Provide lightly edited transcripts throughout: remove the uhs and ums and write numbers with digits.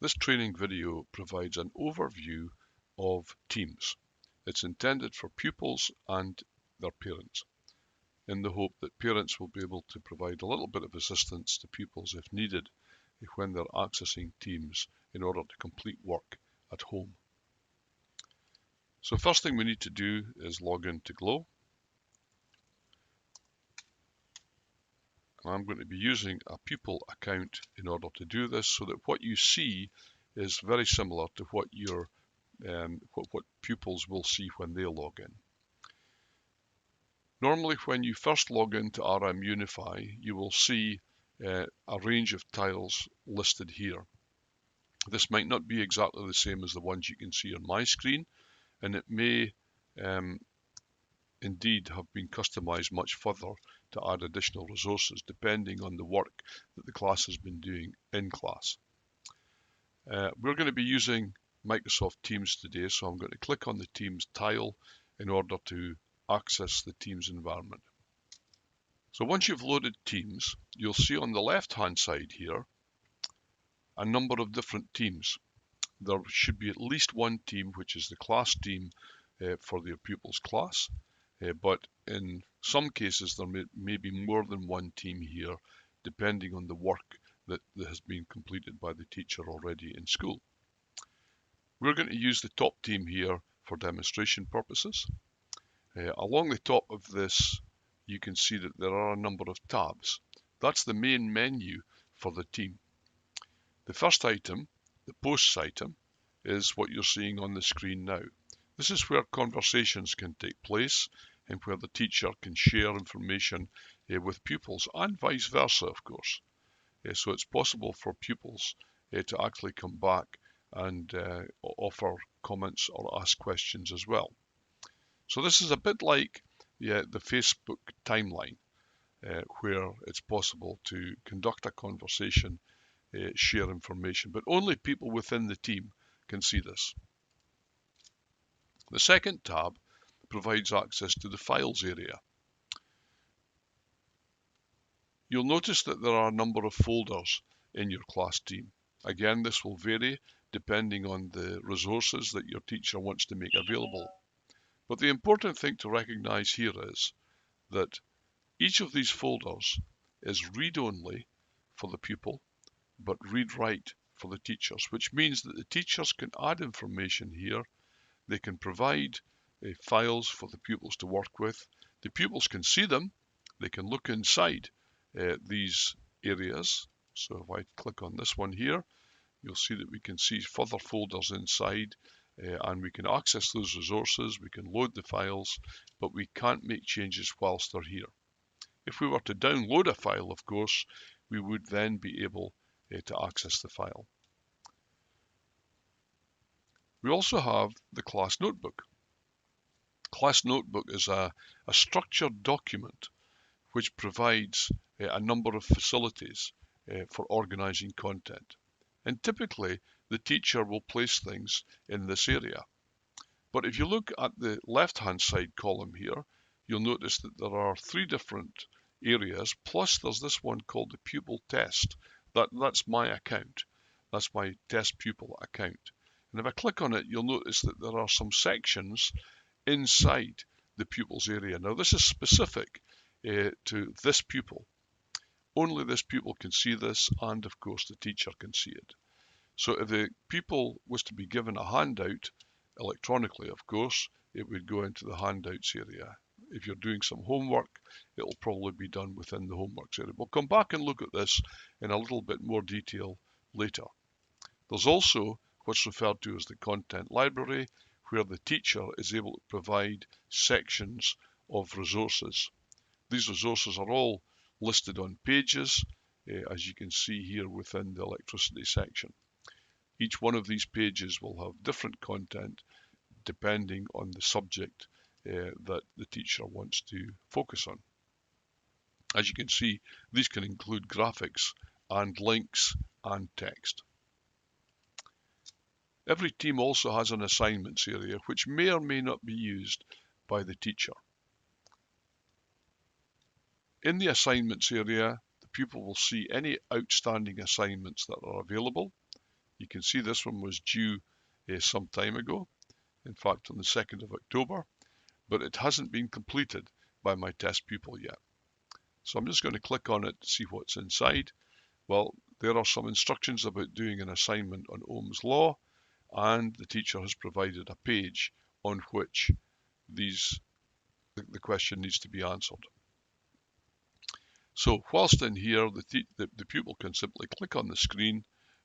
This training video provides an overview of Teams. It's intended for pupils and their parents, in the hope that parents will be able to provide a little bit of assistance to pupils if needed when they're accessing Teams in order to complete work at home. So first thing we need to do is log into Glow. I'm going to be using a Pupil account in order to do this, so that what you see is very similar to what what pupils will see when they log in. Normally, when you first log into RM Unify, you will see a range of tiles listed here. This might not be exactly the same as the ones you can see on my screen, and it may indeed have been customized much further to add additional resources depending on the work that the class has been doing in class. We're going to be using Microsoft Teams today, so I'm going to click on the Teams tile in order to access the Teams environment. So once you've loaded Teams, you'll see on the left hand side here a number of different teams. There should be at least one team, which is the class team for your pupils' class. But in some cases there may be more than one team here, depending on the work that has been completed by the teacher already in school. We're going to use the top team here for demonstration purposes. Along the top of this, you can see that there are a number of tabs. That's the main menu for the team. The first item, the posts item, is what you're seeing on the screen now. This is where conversations can take place and where the teacher can share information with pupils, and vice versa, of course. So it's possible for pupils to actually come back and offer comments or ask questions as well. So this is a bit like the Facebook timeline, where it's possible to conduct a conversation, share information, but only people within the team can see this. The second tab provides access to the files area. You'll notice that there are a number of folders in your class team. Again, this will vary depending on the resources that your teacher wants to make available. But the important thing to recognize here is that each of these folders is read-only for the pupil, but read-write for the teachers, which means that the teachers can add information here. They can provide files for the pupils to work with. The pupils can see them. They can look inside these areas. So if I click on this one here, you'll see that we can see further folders inside, and we can access those resources. We can load the files, but we can't make changes whilst they're here. If we were to download a file, of course, we would then be able to access the file. We also have the class notebook. Class notebook is a structured document which provides a number of facilities for organizing content. And typically, the teacher will place things in this area. But if you look at the left-hand side column here, you'll notice that there are 3 different areas, plus there's this one called the pupil test. That's my account. That's my test pupil account. And if I click on it, you'll notice that there are some sections inside the pupils area. Now this is specific to this pupil. Only this pupil can see this, and of course the teacher can see it. So if the pupil was to be given a handout, electronically of course, it would go into the handouts area. If you're doing some homework, it'll probably be done within the homeworks area. We'll come back and look at this in a little bit more detail later. There's also what's referred to as the content library, where the teacher is able to provide sections of resources. These resources are all listed on pages, as you can see here within the electricity section. Each one of these pages will have different content depending on the subject that the teacher wants to focus on. As you can see, these can include graphics and links and text. Every team also has an assignments area, which may or may not be used by the teacher. In the assignments area, the pupil will see any outstanding assignments that are available. You can see this one was due some time ago, in fact on the 2nd of October, but it hasn't been completed by my test pupil yet. So I'm just going to click on it to see what's inside. Well, there are some instructions about doing an assignment on Ohm's law, and the teacher has provided a page on which the question needs to be answered. So whilst in here, the pupil can simply click on the screen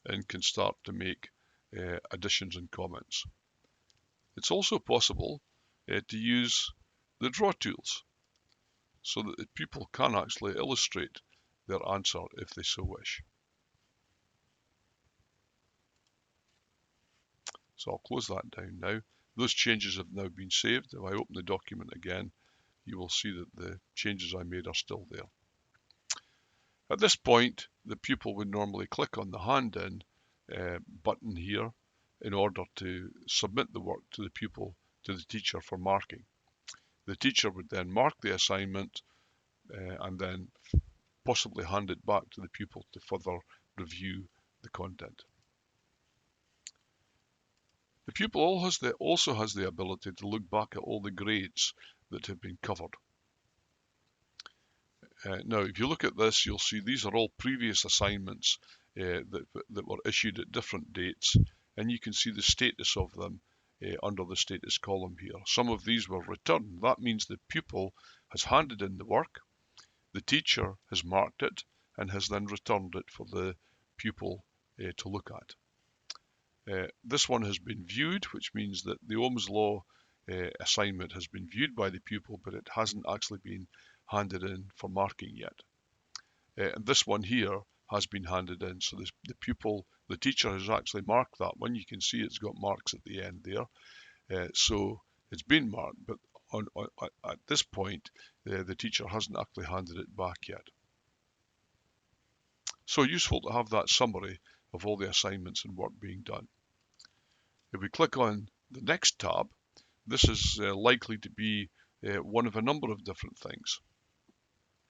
and can start to make additions and comments. It's also possible to use the draw tools so that the pupil can actually illustrate their answer if they so wish. So I'll close that down now. Those changes have now been saved. If I open the document again, you will see that the changes I made are still there. At this point, the pupil would normally click on the Hand In button here in order to submit the work to the teacher for marking. The teacher would then mark the assignment and then possibly hand it back to the pupil to further review the content. The pupil also has the ability to look back at all the grades that have been covered. Now, if you look at this, you'll see these are all previous assignments that were issued at different dates, and you can see the status of them under the status column here. Some of these were returned. That means the pupil has handed in the work, the teacher has marked it, and has then returned it for the pupil to look at. This one has been viewed, which means that the Ohm's law assignment has been viewed by the pupil, but it hasn't actually been handed in for marking yet. And this one here has been handed in, so the teacher has actually marked that one. You can see it's got marks at the end there. So it's been marked, but at this point, the teacher hasn't actually handed it back yet. So useful to have that summary of all the assignments and work being done. If we click on the next tab, this is likely to be one of a number of different things.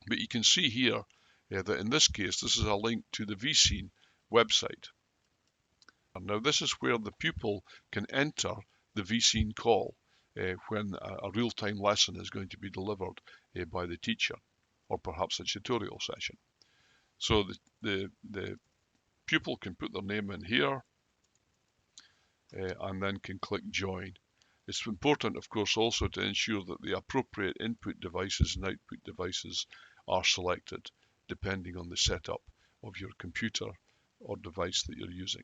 But you can see here that in this case, this is a link to the vScene website. Now this is where the pupil can enter the vScene call when a real-time lesson is going to be delivered by the teacher, or perhaps a tutorial session. So the pupil can put their name in here and then can click join. It's important, of course, also to ensure that the appropriate input devices and output devices are selected depending on the setup of your computer or device that you're using.